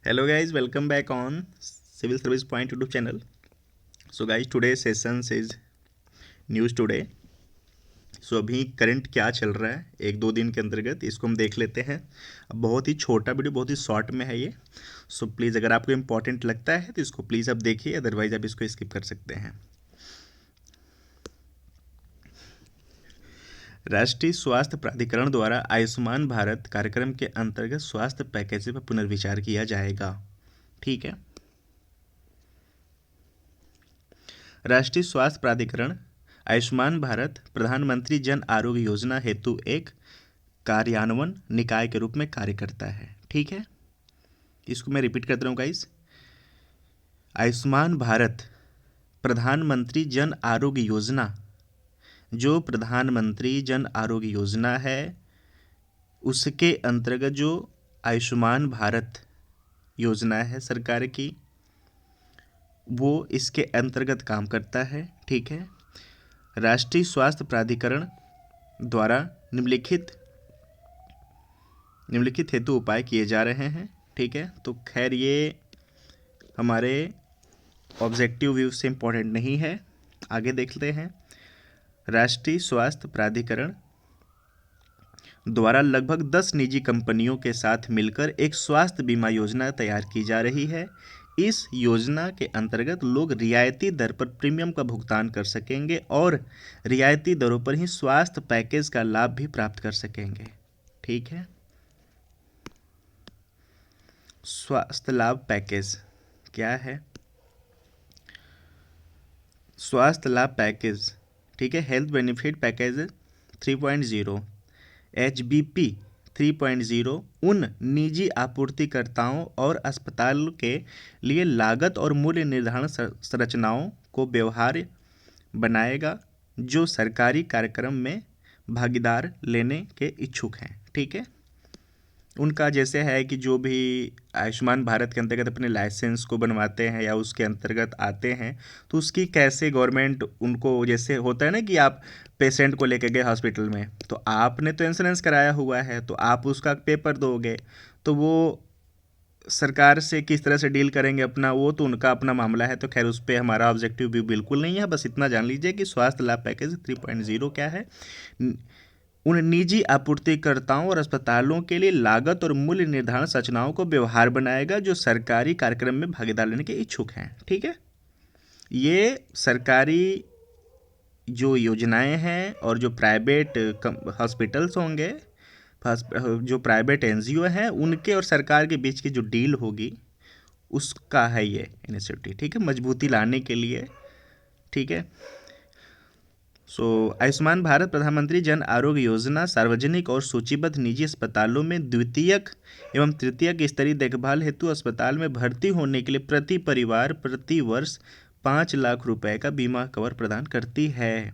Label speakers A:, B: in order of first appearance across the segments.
A: Hello guys, welcome back on Civil Service Point YouTube channel. So guys, today's session is news today. So अभी current क्या चल रहा है एक दो दिन के अंतर्गत इसको हम देख लेते हैं। अब बहुत ही छोटा वीडियो, बहुत ही शॉर्ट में है ये। सो प्लीज़ अगर आपको इम्पोर्टेंट लगता है तो इसको प्लीज़ आप देखिए, अदरवाइज आप इसको स्किप कर सकते हैं। राष्ट्रीय स्वास्थ्य प्राधिकरण द्वारा आयुष्मान भारत कार्यक्रम के अंतर्गत स्वास्थ्य पैकेज पर पुनर्विचार किया जाएगा। ठीक है। राष्ट्रीय स्वास्थ्य प्राधिकरण आयुष्मान भारत प्रधानमंत्री जन आरोग्य योजना हेतु एक कार्यान्वयन निकाय के रूप में कार्य करता है। ठीक है, इसको मैं रिपीट करता हूँ गाइस। आयुष्मान भारत प्रधानमंत्री जन आरोग्य योजना, जो प्रधानमंत्री जन आरोग्य योजना है उसके अंतर्गत जो आयुष्मान भारत योजना है सरकार की, वो इसके अंतर्गत काम करता है। ठीक है। राष्ट्रीय स्वास्थ्य प्राधिकरण द्वारा निम्नलिखित हेतु उपाय किए जा रहे हैं। ठीक है, तो खैर ये हमारे ऑब्जेक्टिव व्यू से इम्पोर्टेंट नहीं है, आगे देखते हैं। राष्ट्रीय स्वास्थ्य प्राधिकरण द्वारा लगभग 10 निजी कंपनियों के साथ मिलकर एक स्वास्थ्य बीमा योजना तैयार की जा रही है। इस योजना के अंतर्गत लोग रियायती दर पर प्रीमियम का भुगतान कर सकेंगे और रियायती दरों पर ही स्वास्थ्य पैकेज का लाभ भी प्राप्त कर सकेंगे। ठीक है। स्वास्थ्य लाभ पैकेज क्या है? स्वास्थ्य लाभ पैकेज, ठीक है, हेल्थ बेनिफिट पैकेज 3.0 HBP 3.0 उन निजी आपूर्तिकर्ताओं और अस्पताल के लिए लागत और मूल्य निर्धारण संरचनाओं को व्यवहार्य बनाएगा जो सरकारी कार्यक्रम में भागीदार लेने के इच्छुक हैं। ठीक है। उनका जैसे है कि जो भी आयुष्मान भारत के अंतर्गत अपने लाइसेंस को बनवाते हैं या उसके अंतर्गत आते हैं, तो उसकी कैसे गवर्नमेंट उनको, जैसे होता है ना कि आप पेशेंट को लेके गए हॉस्पिटल में, तो आपने तो इंश्योरेंस कराया हुआ है तो आप उसका पेपर दोगे, तो वो सरकार से किस तरह से डील करेंगे अपना, वो तो उनका अपना मामला है। तो खैर उस पर हमारा ऑब्जेक्टिव भी बिल्कुल नहीं है। बस इतना जान लीजिए कि स्वास्थ्य लाभ पैकेज 3.0 क्या है? उन निजी आपूर्तिकर्ताओं और अस्पतालों के लिए लागत और मूल्य निर्धारण संरचनाओं को व्यवहार बनाएगा जो सरकारी कार्यक्रम में भागीदार लेने के इच्छुक हैं। ठीक है। ये सरकारी जो योजनाएं हैं और जो प्राइवेट हॉस्पिटल्स होंगे, जो प्राइवेट एनजीओ हैं, उनके और सरकार के बीच की जो डील होगी उसका है ये इनिशिएटिव। ठीक है, मजबूती लाने के लिए। ठीक है। आयुष्मान भारत प्रधानमंत्री जन आरोग्य योजना सार्वजनिक और सूचीबद्ध निजी अस्पतालों में द्वितीयक एवं तृतीयक स्तरीय देखभाल हेतु अस्पताल में भर्ती होने के लिए प्रति परिवार प्रति वर्ष 5 लाख रुपए का बीमा कवर प्रदान करती है।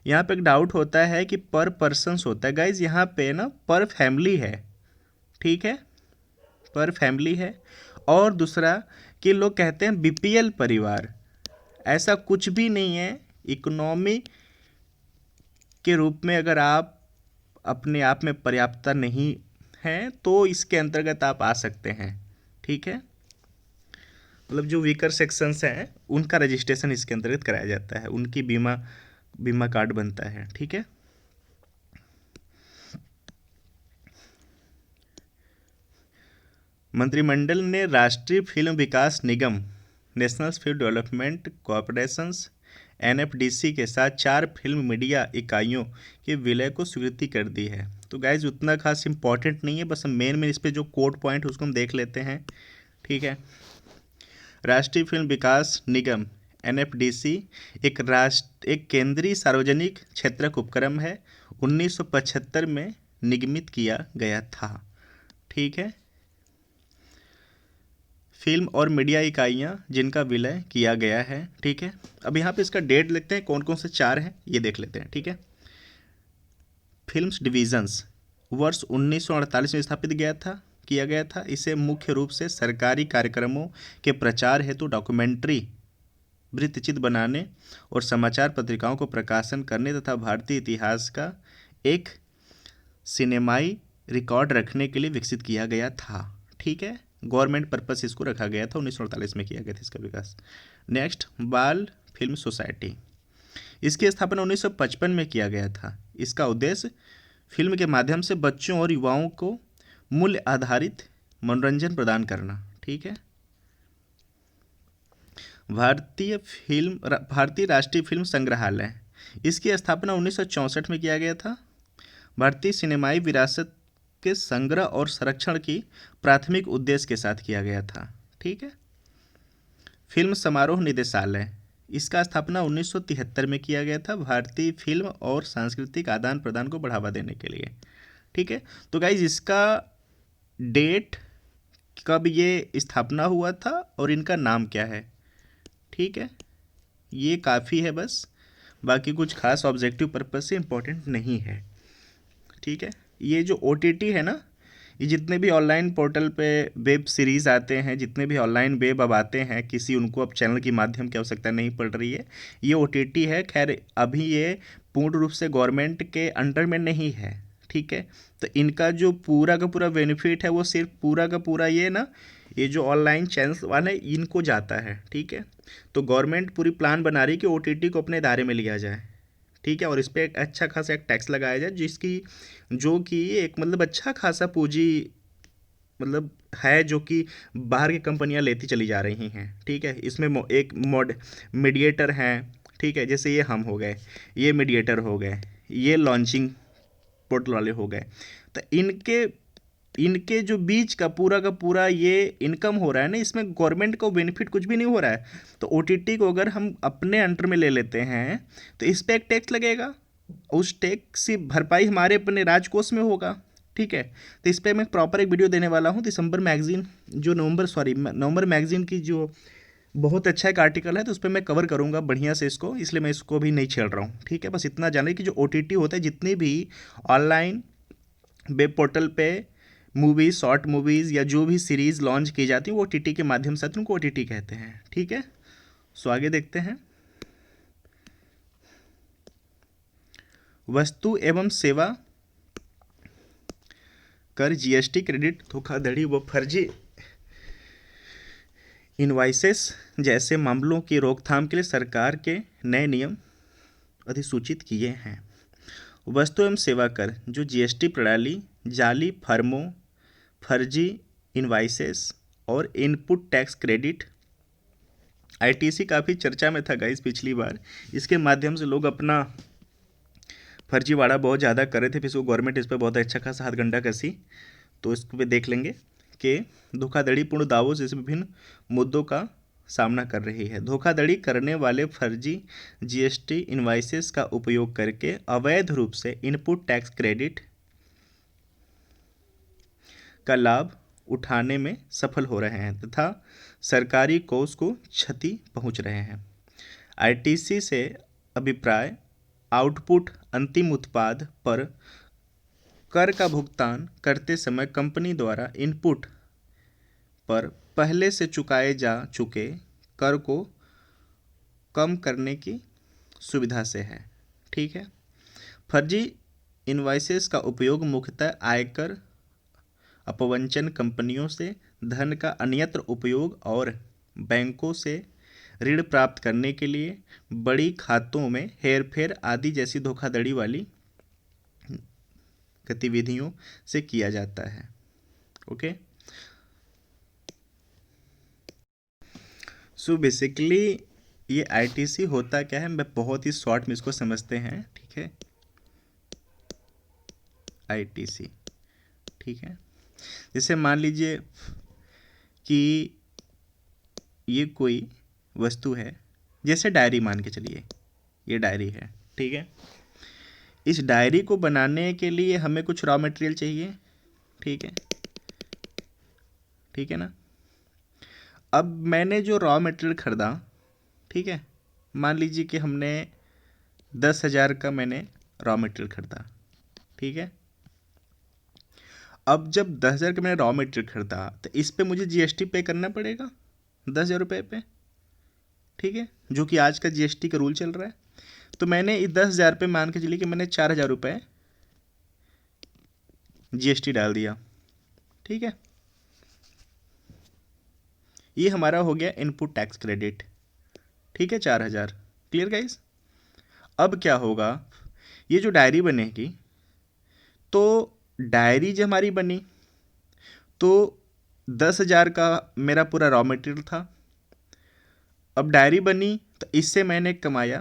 A: यहाँ पे एक डाउट होता है कि पर पर्सन होता है गाइज, यहाँ पे ना पर फैमिली है। ठीक है, पर फैमिली है। और दूसरा कि लोग कहते हैं बीपीएल परिवार, ऐसा कुछ भी नहीं है। इकोनॉमी के रूप में अगर आप अपने आप में पर्याप्तता नहीं हैं तो इसके अंतर्गत आप आ सकते हैं। ठीक है, मतलब जो वीकर सेक्शंस हैं उनका रजिस्ट्रेशन इसके अंतर्गत कराया जाता है, उनकी बीमा कार्ड बनता है। ठीक है। मंत्रिमंडल ने राष्ट्रीय फिल्म विकास निगम National Film Development Corporations NFDC के साथ 4 फिल्म मीडिया इकाइयों के विलय को स्वीकृति कर दी है। तो गाइज उतना खास इंपॉर्टेंट नहीं है, बस हम मेन इस पे जो कोड पॉइंट उसको हम देख लेते हैं। ठीक है। राष्ट्रीय फिल्म विकास निगम NFDC एक केंद्रीय सार्वजनिक क्षेत्रक उपक्रम है, 1975 में निगमित किया गया था। ठीक है। फिल्म और मीडिया इकाइयाँ जिनका विलय किया गया है। ठीक है। अब यहाँ पे इसका डेट लिखते हैं, कौन कौन से 4 हैं ये देख लेते हैं। ठीक है। फिल्म्स डिवीजन्स वर्ष 1948 में स्थापित किया गया था। इसे मुख्य रूप से सरकारी कार्यक्रमों के प्रचार हेतु डॉक्यूमेंट्री वृत्तचित्र बनाने और समाचार पत्रिकाओं को प्रकाशन करने तथा भारतीय इतिहास का एक सिनेमाई रिकॉर्ड रखने के लिए विकसित किया गया था। ठीक है। गवर्नमेंट पर्पस इसको रखा गया था, 1948 में किया गया था इसका विकास। नेक्स्ट, बाल फिल्म सोसाइटी, इसकी स्थापना 1955 में किया गया था। इसका उद्देश्य फिल्म के माध्यम से बच्चों और युवाओं को मूल्य आधारित मनोरंजन प्रदान करना। ठीक है। भारतीय राष्ट्रीय फिल्म संग्रहालय, इसकी स्थापना 1964 में किया गया था। भारतीय सिनेमाई विरासत के संग्रह और संरक्षण की प्राथमिक उद्देश्य के साथ किया गया था। ठीक है। फिल्म समारोह निदेशालय, इसका स्थापना 1973 में किया गया था, भारतीय फिल्म और सांस्कृतिक आदान प्रदान को बढ़ावा देने के लिए। ठीक है। तो गाइज इसका डेट कब ये स्थापना हुआ था और इनका नाम क्या है। ठीक है, ये काफ़ी है बस, बाकी कुछ खास ऑब्जेक्टिव पर्पस से इम्पोर्टेंट नहीं है। ठीक है। ये जो OTT है ना, ये जितने भी ऑनलाइन पोर्टल पे वेब सीरीज़ आते हैं, जितने भी ऑनलाइन वेब अब आते हैं, किसी उनको अब चैनल की माध्यम की आवश्यकता नहीं पड़ रही है, ये OTT है। खैर अभी ये पूर्ण रूप से गवर्नमेंट के अंडर में नहीं है। ठीक है। तो इनका जो पूरा का पूरा बेनिफिट है वो सिर्फ पूरा का पूरा ये ना, ये जो ऑनलाइन चैनल्स वाले इनको जाता है। ठीक है। तो गवर्नमेंट पूरी प्लान बना रही है कि OTT को अपने दायरे में लिया जाए। ठीक है। और इस पर एक अच्छा खासा एक टैक्स लगाया जाए, जिसकी जो कि एक मतलब अच्छा खासा पूंजी मतलब है, जो कि बाहर की कंपनियां लेती चली जा रही हैं। ठीक है। इसमें एक मीडिएटर हैं। ठीक है। जैसे ये हम हो गए, ये मीडिएटर हो गए, ये लॉन्चिंग पोर्टल वाले हो गए। तो इनके इनके जो बीच का पूरा ये इनकम हो रहा है ना, इसमें गवर्नमेंट को बेनिफिट कुछ भी नहीं हो रहा है। तो OTT को अगर हम अपने अंडर में ले लेते हैं तो इस पर एक टैक्स लगेगा, उस टैक्स की भरपाई हमारे अपने राजकोष में होगा। ठीक है। तो इस पर मैं प्रॉपर एक वीडियो देने वाला हूँ। नवंबर मैगजीन की जो बहुत अच्छा एक आर्टिकल है, तो उस पर मैं कवर करूँगा बढ़िया से इसको, इसलिए मैं इसको भी नहीं छेड़ रहा हूँ। ठीक है। बस इतना जाने कि जो OTT होता है, जितनी भी ऑनलाइन वेब पोर्टल पे मूवीज़, शॉर्ट मूवीज़ या जो भी सीरीज़ लॉन्च की जाती है वो OTT के माध्यम से, उनको OTT कहते हैं। ठीक है। सो आगे देखते हैं। वस्तु एवं सेवा कर, GST, क्रेडिट, धोखाधड़ी व फर्जी इनवाइसेस जैसे मामलों की रोकथाम के लिए सरकार के नए नियम अधिसूचित किए हैं। वस्तु एवं सेवा कर जो GST प्रणाली, जाली फर्मों, फर्जी इनवाइसेस और इनपुट टैक्स क्रेडिट, ITC काफ़ी चर्चा में था गाइस पिछली बार। इसके माध्यम से लोग अपना फर्जीवाड़ा बहुत ज़्यादा कर रहे थे, फिर इसको गवर्नमेंट इस पर बहुत अच्छा खासा हाथगंडा कसी। तो इस पर देख लेंगे कि धोखाधड़ीपूर्ण दावों से विभिन्न मुद्दों का सामना कर रही है। धोखाधड़ी करने वाले फर्जी GST इनवाइसेस का उपयोग करके अवैध रूप से इनपुट टैक्स क्रेडिट का लाभ उठाने में सफल हो रहे हैं तथा सरकारी कोष को क्षति पहुंच रहे हैं। ITC से अभिप्राय आउटपुट अंतिम उत्पाद पर कर का भुगतान करते समय कंपनी द्वारा इनपुट पर पहले से चुकाए जा चुके कर को कम करने की सुविधा से है। ठीक है। फर्जी इनवाइसेस का उपयोग मुख्यतः आयकर अपवंचन, कंपनियों से धन का अन्यत्र उपयोग और बैंकों से ऋण प्राप्त करने के लिए बड़ी खातों में हेरफेर आदि जैसी धोखाधड़ी वाली गतिविधियों से किया जाता है। ओके। सो बेसिकली ये ITC होता क्या है, मैं बहुत ही शॉर्ट में इसको समझते हैं। ठीक है। ITC, ठीक है। जैसे मान लीजिए कि ये कोई वस्तु है, जैसे डायरी मान के चलिए, ये डायरी है। ठीक है। इस डायरी को बनाने के लिए हमें कुछ रॉ मटेरियल चाहिए। ठीक है। ठीक है ना। अब मैंने जो रॉ मटेरियल खरीदा, ठीक है, मान लीजिए कि हमने 10,000 का मैंने रॉ मटेरियल खरीदा। ठीक है। अब जब 10,000 का मैंने रॉ मटेरियल खरीदा तो इस पे मुझे GST पे करना पड़ेगा 10,000 रुपये पे। ठीक है। जो कि आज का GST का रूल चल रहा है। तो मैंने इस 10,000 पे मान के चलिए कि मैंने 4,000 रुपये GST डाल दिया। ठीक है। ये हमारा हो गया इनपुट टैक्स क्रेडिट, ठीक है, 4,000। Clear guys? अब क्या होगा, ये जो डायरी बनेगी, तो डायरी जो हमारी बनी, तो 10,000 का मेरा पूरा रॉ मटेरियल था। अब डायरी बनी तो इससे मैंने कमाया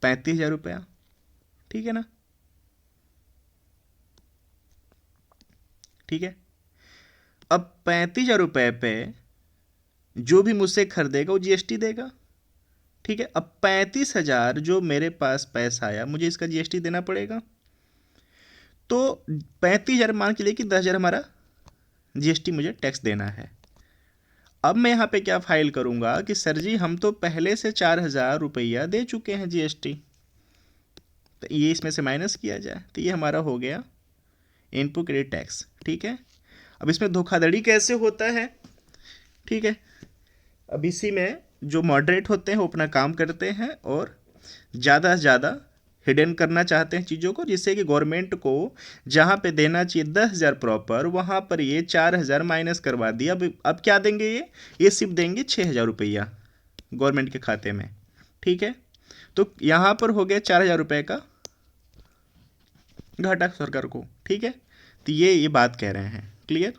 A: 35,000 रुपया, ठीक है ना? ठीक है। अब 35,000 रुपये पे जो भी मुझसे खरीदेगा वो जीएसटी देगा, ठीक है। अब 35,000 जो मेरे पास पैसा आया, मुझे इसका जीएसटी देना पड़ेगा। तो 35,000 मान के लिए कि 10,000 हमारा जीएसटी मुझे टैक्स देना है। अब मैं यहाँ पे क्या फाइल करूँगा कि सर जी हम तो पहले से 4,000 रुपया दे चुके हैं जीएसटी, तो ये इसमें से माइनस किया जाए, तो ये हमारा हो गया इनपुट क्रेडिट टैक्स, ठीक है। अब इसमें धोखाधड़ी कैसे होता है, ठीक है। अब इसी में जो मॉडरेट होते हैं वो अपना काम करते हैं और ज़्यादा से ज़्यादा हिडन करना चाहते हैं चीज़ों को, जिससे कि गवर्नमेंट को जहाँ पे देना चाहिए 10,000 प्रॉपर, वहाँ पर ये 4,000 माइनस करवा दिया। अब क्या देंगे, ये सिर्फ देंगे 6,000 रुपया गवर्नमेंट के खाते में, ठीक है। तो यहाँ पर हो गया 4,000 रुपये का घाटा सरकार को, ठीक है। तो ये बात कह रहे हैं। क्लियर?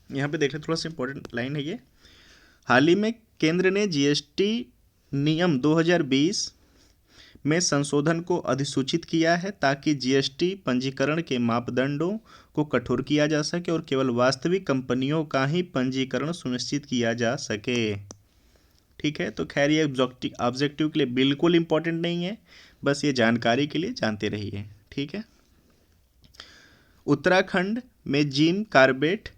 A: यहाँ पे देख लें, थोड़ा सा इंपॉर्टेंट लाइन है ये। हाल ही में केंद्र ने जीएसटी नियम 2020 में संशोधन को अधिसूचित किया है ताकि जीएसटी पंजीकरण के मापदंडों को कठोर किया जा सके और केवल वास्तविक कंपनियों का ही पंजीकरण सुनिश्चित किया जा सके, ठीक है। तो खैर ये ऑब्जेक्टिव के लिए बिल्कुल इंपॉर्टेंट नहीं है, बस ये जानकारी के लिए जानते रहिए, ठीक है। उत्तराखंड में जिम कार्बेट,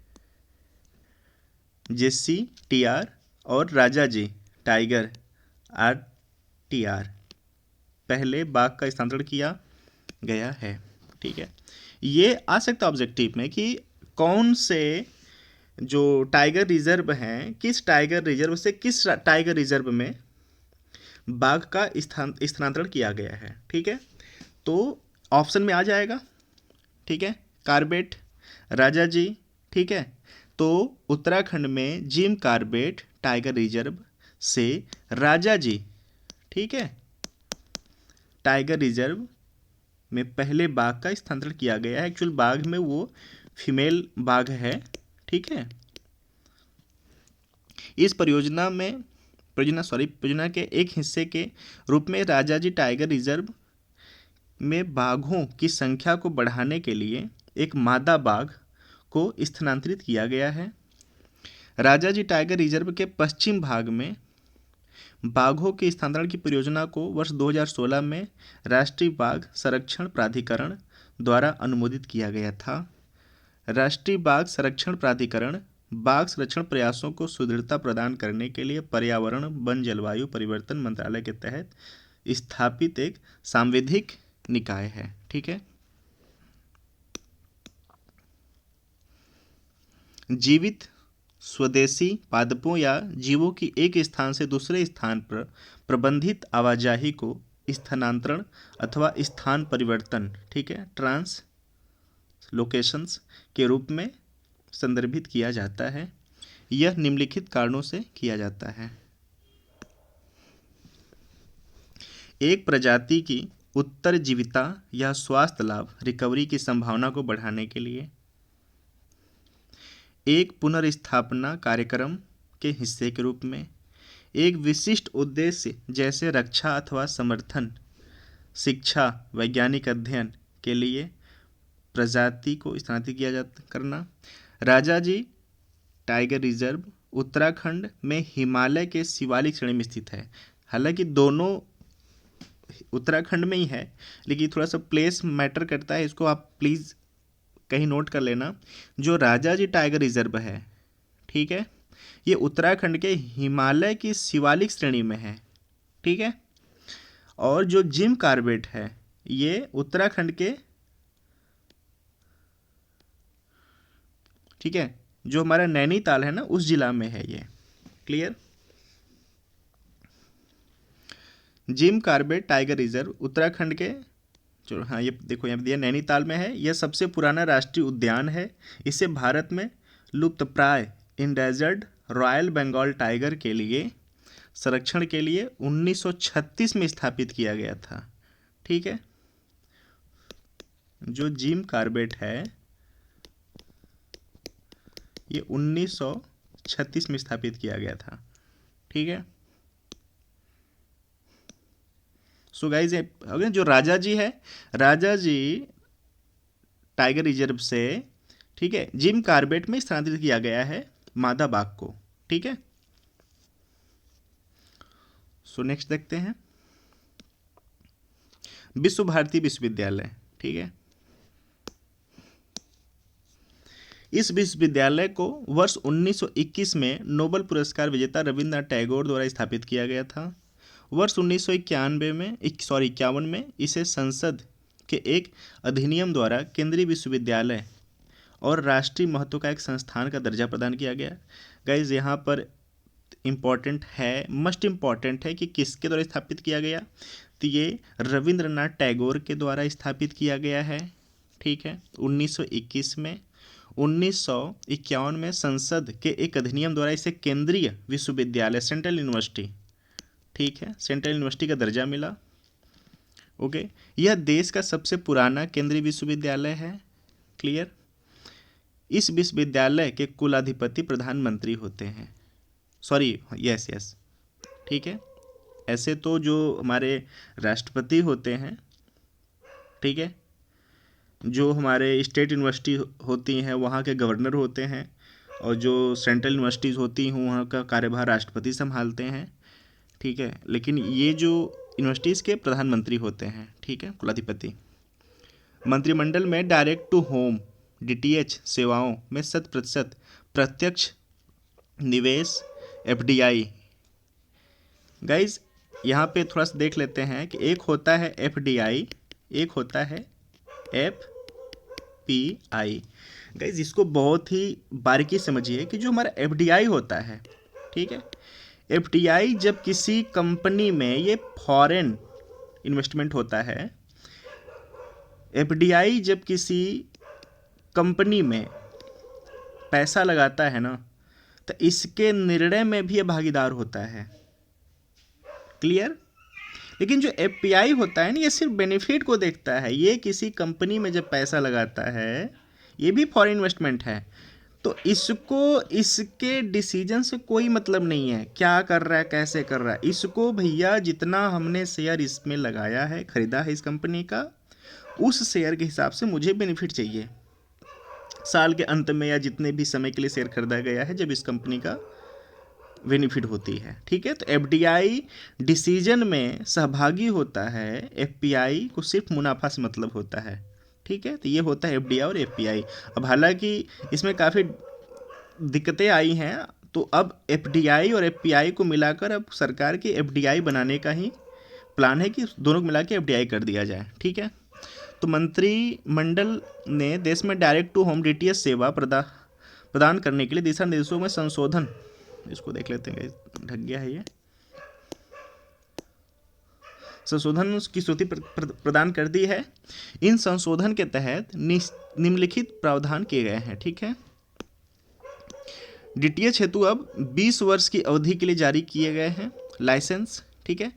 A: जेसी टीआर और राजाजी टाइगर आरटीआर पहले बाघ का स्थानांतरण किया गया है, ठीक है। ये आ सकता है ऑब्जेक्टिव में कि कौन से जो टाइगर रिजर्व हैं, किस टाइगर रिजर्व से किस टाइगर रिजर्व में बाघ का स्थानांतरण किया गया है, ठीक है। तो ऑप्शन में आ जाएगा, ठीक है, कार्बेट, राजाजी, ठीक है। तो उत्तराखंड में जिम कार्बेट टाइगर रिजर्व से राजाजी, ठीक है, टाइगर रिजर्व में पहले बाघ का स्थानांतरण किया गया है। एक्चुअल बाघ में वो फीमेल बाघ है, ठीक है। इस परियोजना के एक हिस्से के रूप में राजाजी टाइगर रिजर्व में बाघों की संख्या को बढ़ाने के लिए एक मादा बाघ को स्थानांतरित किया गया है। राजाजी टाइगर रिजर्व के पश्चिम भाग में बाघों के स्थानांतरण की परियोजना को वर्ष 2016 में राष्ट्रीय बाघ संरक्षण प्राधिकरण द्वारा अनुमोदित किया गया था। राष्ट्रीय बाघ संरक्षण प्राधिकरण बाघ संरक्षण प्रयासों को सुदृढ़ता प्रदान करने के लिए पर्यावरण, वन, जलवायु परिवर्तन मंत्रालय के तहत स्थापित एक सांविधिक निकाय है, ठीक है। जीवित स्वदेशी पादपों या जीवों की एक स्थान से दूसरे स्थान पर प्रबंधित आवाजाही को स्थानांतरण अथवा स्थान परिवर्तन, ठीक है, ट्रांस लोकेशंस के रूप में संदर्भित किया जाता है। यह निम्नलिखित कारणों से किया जाता है। एक प्रजाति की उत्तरजीविता या स्वास्थ्य लाभ, रिकवरी की संभावना को बढ़ाने के लिए, एक पुनर्स्थापना कार्यक्रम के हिस्से के रूप में, एक विशिष्ट उद्देश्य जैसे रक्षा अथवा समर्थन, शिक्षा, वैज्ञानिक अध्ययन के लिए प्रजाति को स्थानांतरित करना। राजाजी टाइगर रिजर्व उत्तराखंड में हिमालय के शिवालिक श्रेणी में स्थित है। हालांकि दोनों उत्तराखंड में ही है, लेकिन थोड़ा सा प्लेस मैटर करता है, इसको आप प्लीज़ कहीं नोट कर लेना। जो राजाजी टाइगर रिजर्व है, ठीक है, ये उत्तराखंड के हिमालय की शिवालिक श्रेणी में है, ठीक है। और जो जिम कार्बेट है ये उत्तराखंड के, ठीक है, जो हमारा नैनीताल है ना उस जिला में है ये। Clear? Jim Corbett tiger reserve Uttarakhand के चलो हाँ, ये देखो यहाँ पे दिया नैनीताल में है। यह सबसे पुराना राष्ट्रीय उद्यान है। इसे भारत में लुप्तप्राय इंडेंजर्ड रॉयल बंगाल टाइगर के लिए संरक्षण के लिए 1936 में स्थापित किया गया था। ठीक है, जो जिम कॉर्बेट है ये 1936 में स्थापित किया गया था। ठीक है, सो गाइज अगर जो राजा जी है, राजा जी टाइगर रिजर्व से, ठीक है, जिम कॉर्बेट में स्थानांतरित किया गया है मादा बाघ को। ठीक है, सो नेक्स्ट देखते हैं विश्व भारती विश्वविद्यालय। ठीक है, इस विश्वविद्यालय को वर्ष 1921 में नोबेल पुरस्कार विजेता रविन्द्रनाथ टैगोर द्वारा स्थापित किया गया था। वर्ष 1951 में इसे संसद के एक अधिनियम द्वारा केंद्रीय विश्वविद्यालय और राष्ट्रीय महत्व का एक संस्थान का दर्जा प्रदान किया गया। गाइज यहाँ पर इम्पॉर्टेंट है, मस्ट इम्पॉर्टेंट है कि किसके द्वारा स्थापित किया गया, तो ये रविंद्रनाथ टैगोर के द्वारा स्थापित किया गया है। ठीक है, 1921 में 1951 में संसद के एक अधिनियम द्वारा इसे केंद्रीय विश्वविद्यालय सेंट्रल यूनिवर्सिटी, ठीक है, सेंट्रल यूनिवर्सिटी का दर्जा मिला। ओके, यह देश का सबसे पुराना केंद्रीय विश्वविद्यालय है। क्लियर। इस विश्वविद्यालय के कुलाधिपति प्रधानमंत्री होते हैं। सॉरी, यस, ठीक है। ऐसे तो जो हमारे राष्ट्रपति होते हैं, ठीक है, जो हमारे स्टेट यूनिवर्सिटी होती हैं वहाँ के गवर्नर होते हैं, और जो सेंट्रल यूनिवर्सिटीज़ होती हैं वहाँ का कार्यभार राष्ट्रपति संभालते हैं। ठीक है, लेकिन ये जो यूनिवर्सिटीज़ के प्रधानमंत्री होते हैं, ठीक है, कुलाधिपति। मंत्रिमंडल में डायरेक्ट टू होम DTH सेवाओं में 100% प्रत्यक्ष निवेश FDI। गाइज यहाँ पे थोड़ा सा देख लेते हैं कि एक होता है FDI, एक होता है FPI। गाइज इसको बहुत ही बारीकी समझिए कि जो हमारा FDI होता है, ठीक है, FDI जब किसी कंपनी में, ये फॉरेन इन्वेस्टमेंट होता है, FDI जब किसी कंपनी में पैसा लगाता है ना, तो इसके निर्णय में भी ये भागीदार होता है। क्लियर। लेकिन जो FPI होता है ना, ये सिर्फ बेनिफिट को देखता है। ये किसी कंपनी में जब पैसा लगाता है, ये भी फॉरेन इन्वेस्टमेंट है, तो इसको इसके डिसीजन से कोई मतलब नहीं है, क्या कर रहा है, कैसे कर रहा है। इसको भैया जितना हमने शेयर इसमें लगाया है, खरीदा है इस कंपनी का, उस शेयर के हिसाब से मुझे बेनिफिट चाहिए साल के अंत में, या जितने भी समय के लिए शेयर खरीदा गया है जब इस कंपनी का बेनिफिट होती है। ठीक है, तो FDI डिसीजन में सहभागी होता है, FPI को सिर्फ मुनाफा से मतलब होता है। ठीक है, तो ये होता है FDI और FPI। अब हालांकि इसमें काफ़ी दिक्कतें आई हैं, तो अब FDI और FPI को मिलाकर अब सरकार की FDI बनाने का ही प्लान है कि दोनों को मिला के FDI कर दिया जाए। ठीक है, तो मंत्रिमंडल ने देश में डायरेक्ट टू होम DTH सेवा प्रदान करने के लिए दिशा निर्देशों में संशोधन, इसको देख लेते हैं, ढक गया है ये, संशोधन की स्वीकृति प्रदान कर दी है। इन संशोधन के तहत निम्नलिखित प्रावधान किए गए हैं। ठीक है, DTH हेतु अब 20 वर्ष की अवधि के लिए जारी किए गए हैं लाइसेंस। ठीक है,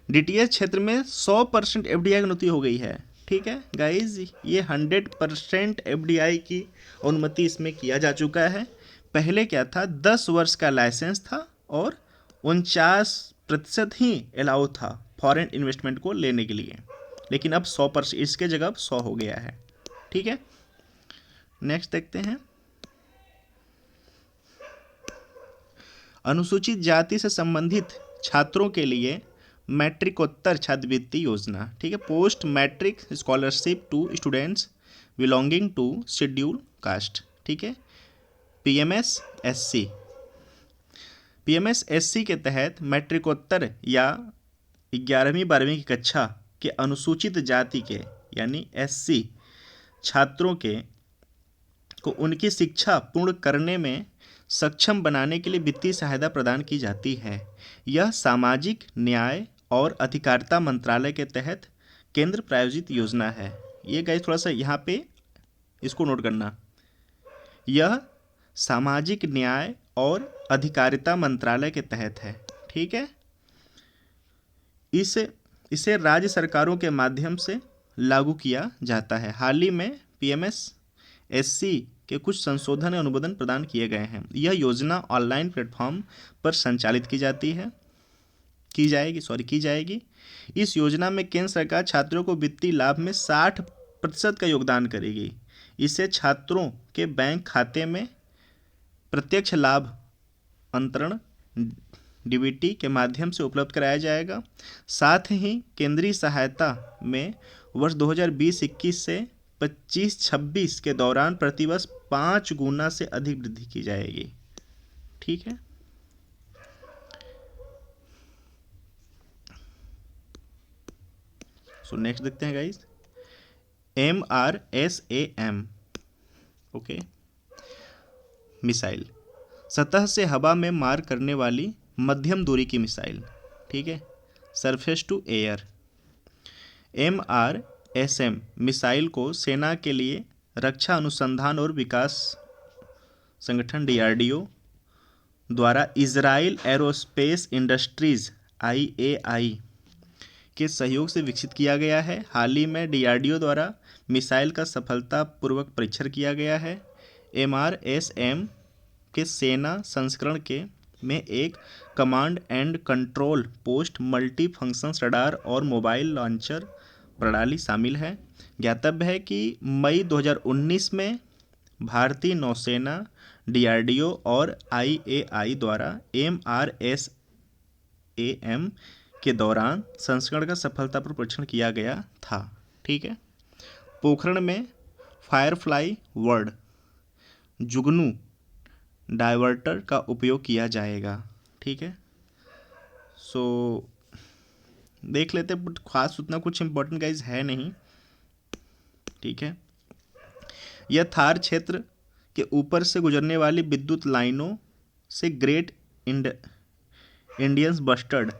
A: DTH क्षेत्र में 100% FDI की अनुमति हो गई है। ठीक है गाइज, ये 100% FDI की अनुमति इसमें किया जा चुका है। पहले क्या था, 10 वर्ष का लाइसेंस था और 49% ही अलाउ था फॉरेन इन्वेस्टमेंट को लेने के लिए, लेकिन अब 100%, इसके जगह अब 100 हो गया है। ठीक है, नेक्स्ट देखते हैं अनुसूचित जाति से संबंधित छात्रों के लिए मैट्रिकोत्तर छात्रवृत्ति योजना। ठीक है, post matric scholarship to students belonging to schedule caste. ठीक है, PMS-SC के तहत मैट्रिकोत्तर या 11वीं-12वीं की कक्षा के अनुसूचित जाति के यानी SC छात्रों को उनकी शिक्षा पूर्ण करने में सक्षम बनाने के लिए वित्तीय सहायता प्रदान की जाती है। यह सामाजिक न्याय और अधिकारिता मंत्रालय के तहत केंद्र प्रायोजित योजना है। ये गाइस थोड़ा सा यहाँ पे इसको नोट करना। यह सामाजिक न्याय और अधिकारिता मंत्रालय के तहत है। ठीक है, इसे राज्य सरकारों के माध्यम से लागू किया जाता है। हाल ही में PMS-SC के कुछ संशोधन और अनुमोदन प्रदान किए गए हैं। यह योजना ऑनलाइन प्लेटफॉर्म पर संचालित की जाएगी। इस योजना में केंद्र सरकार छात्रों को वित्तीय लाभ में 60% का योगदान करेगी। इसे छात्रों के बैंक खाते में प्रत्यक्ष लाभ अंतरण DBT के माध्यम से उपलब्ध कराया जाएगा। साथ ही केंद्रीय सहायता में वर्ष 2020-21 से 25-26 के दौरान प्रतिवर्ष 5 गुना से अधिक वृद्धि की जाएगी। ठीक है, सो नेक्स्ट देखते हैं गाइस, MRSAM। ओके, मिसाइल, सतह से हवा में मार करने वाली मध्यम दूरी की मिसाइल। ठीक है, surface to air. MRSAM missile को सेना के लिए रक्षा अनुसंधान और विकास संगठन DRDO द्वारा इजराइल एरोस्पेस इंडस्ट्रीज IAI के सहयोग से विकसित किया गया है। हाल ही में DRDO द्वारा मिसाइल का सफलतापूर्वक परीक्षण किया गया है। MRSAM के सेना संस्करण में एक command and control post, multi function radar और मोबाइल लॉन्चर प्रणाली शामिल है। ज्ञातव्य है कि मई 2019 में भारतीय नौसेना, DRDO और IAI द्वारा MRSAM के दौरान संस्करण का सफलतापूर्वक परीक्षण किया गया था। ठीक है, पोखरण में फायरफ्लाई वर्ड जुगनू डायवर्टर का उपयोग किया जाएगा। ठीक है, सो देख लेते हैं, बट खास उतना कुछ इंपॉर्टेंट गाइज है नहीं। ठीक है, यह थार क्षेत्र के ऊपर से गुजरने वाली विद्युत लाइनों से ग्रेट इंडियंस बस्टर्ड,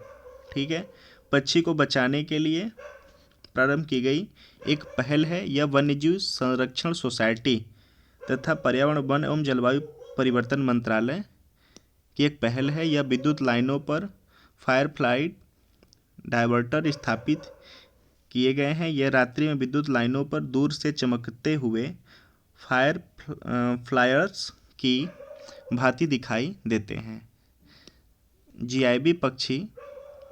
A: ठीक है, पक्षी को बचाने के लिए प्रारंभ की गई एक पहल है। यह वन्यजीव संरक्षण सोसाइटी तथा पर्यावरण, वन एवं जलवायु परिवर्तन मंत्रालय की एक पहल है। यह विद्युत लाइनों पर फायरफ्लाई डायवर्टर स्थापित किए गए हैं। यह रात्रि में विद्युत लाइनों पर दूर से चमकते हुए फायर फ्लायर्स की भांति दिखाई देते हैं। GIB पक्षी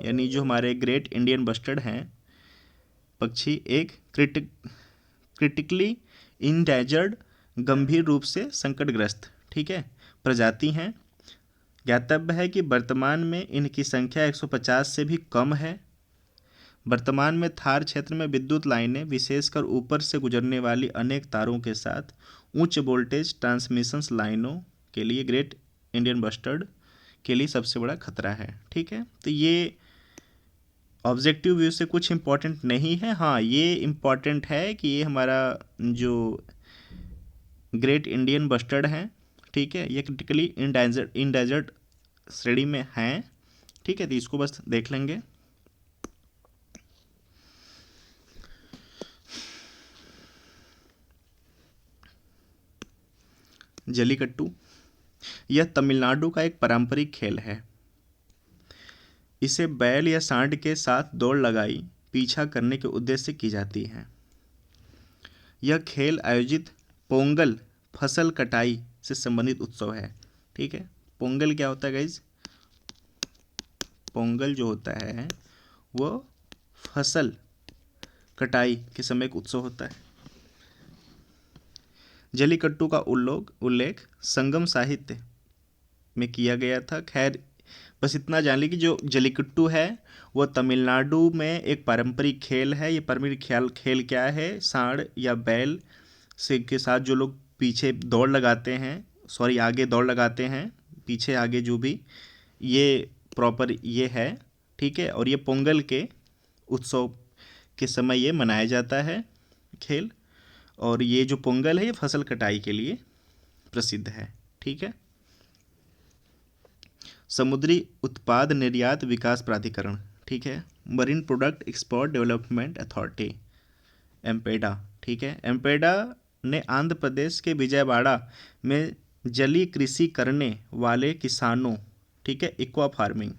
A: यानी जो हमारे ग्रेट इंडियन बस्टर्ड हैं पक्षी, एक क्रिटिकली इंडेंजर्ड, गंभीर रूप से संकटग्रस्त, ठीक है, प्रजाति हैं। ज्ञातव्य है कि वर्तमान में इनकी संख्या 150 से भी कम है। वर्तमान में थार क्षेत्र में विद्युत लाइनें, विशेषकर ऊपर से गुजरने वाली अनेक तारों के साथ उच्च वोल्टेज ट्रांसमिशन लाइनों के लिए ग्रेट इंडियन बस्टर्ड के लिए सबसे बड़ा खतरा है। ठीक है, तो ये ऑब्जेक्टिव व्यू से कुछ इम्पोर्टेंट नहीं है। हाँ, ये इम्पॉर्टेंट है कि ये हमारा जो ग्रेट इंडियन बस्टर्ड हैं, ठीक है, ये क्रिटिकली इंडेंजर्ड श्रेणी में हैं। ठीक है, तो इसको बस देख लेंगे। जल्लीकट्टू, यह तमिलनाडु का एक पारंपरिक खेल है। इसे बैल या सांड के साथ दौड़ लगाई पीछा करने के उद्देश्य से की जाती है। यह खेल आयोजित पोंगल फसल कटाई से संबंधित उत्सव है। ठीक है, पोंगल क्या होता है गाइज? पोंगल जो होता है वो फसल कटाई के समय एक उत्सव होता है। जल्लीकट्टू का उल्लेख संगम साहित्य में किया गया था। खैर, बस इतना जान ली कि जो जल्लीकट्टू है वो तमिलनाडु में एक पारंपरिक खेल है। ये पारंपरिक खेल क्या है? सांड या बैल से के साथ जो लोग पीछे दौड़ लगाते हैं, आगे दौड़ लगाते हैं, पीछे आगे जो भी, ये प्रॉपर ये है। ठीक है, और ये पोंगल के उत्सव के समय ये मनाया जाता है खेल। और ये जो पोंगल है ये फसल कटाई के लिए प्रसिद्ध है। ठीक है, समुद्री उत्पाद निर्यात विकास प्राधिकरण, ठीक है, Marine Product Export Development Authority, MPEDA. ठीक है, एम्पेडा ने आंध्र प्रदेश के विजयवाड़ा में जलीय कृषि करने वाले किसानों, ठीक है, एक्वा फार्मिंग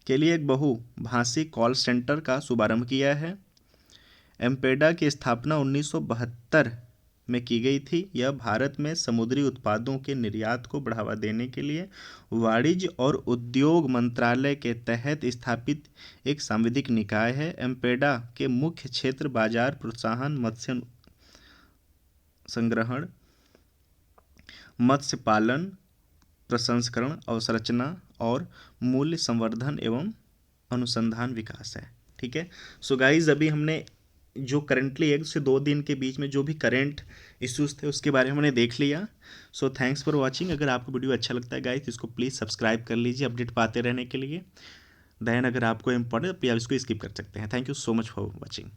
A: के लिए एक बहुभाषी कॉल सेंटर का शुभारंभ किया है। एम्पेडा की स्थापना 1972 में की गई थी। यह भारत में समुद्री उत्पादों के निर्यात को बढ़ावा देने के लिए वाणिज्य और उद्योग मंत्रालय के तहत स्थापित एक सांविधिक निकाय है। एम्पेडा के मुख्य क्षेत्र बाजार प्रोत्साहन, मत्स्य संग्रहण, मत्स्य पालन, प्रसंस्करण, अवसंरचना और मूल्य संवर्धन एवं अनुसंधान विकास है। ठीक है, सो गाइज अभी हमने जो करंटली 1 से 2 दिन के बीच में जो भी करंट इश्यूज थे उसके बारे में हमने देख लिया। So thanks for watching. अगर आपको वीडियो अच्छा लगता है गाइज इसको प्लीज़ सब्सक्राइब कर लीजिए अपडेट पाते रहने के लिए। देन अगर आपको इम्पोर्टेंट तो आप इसको स्किप कर सकते हैं। Thank you so much for watching.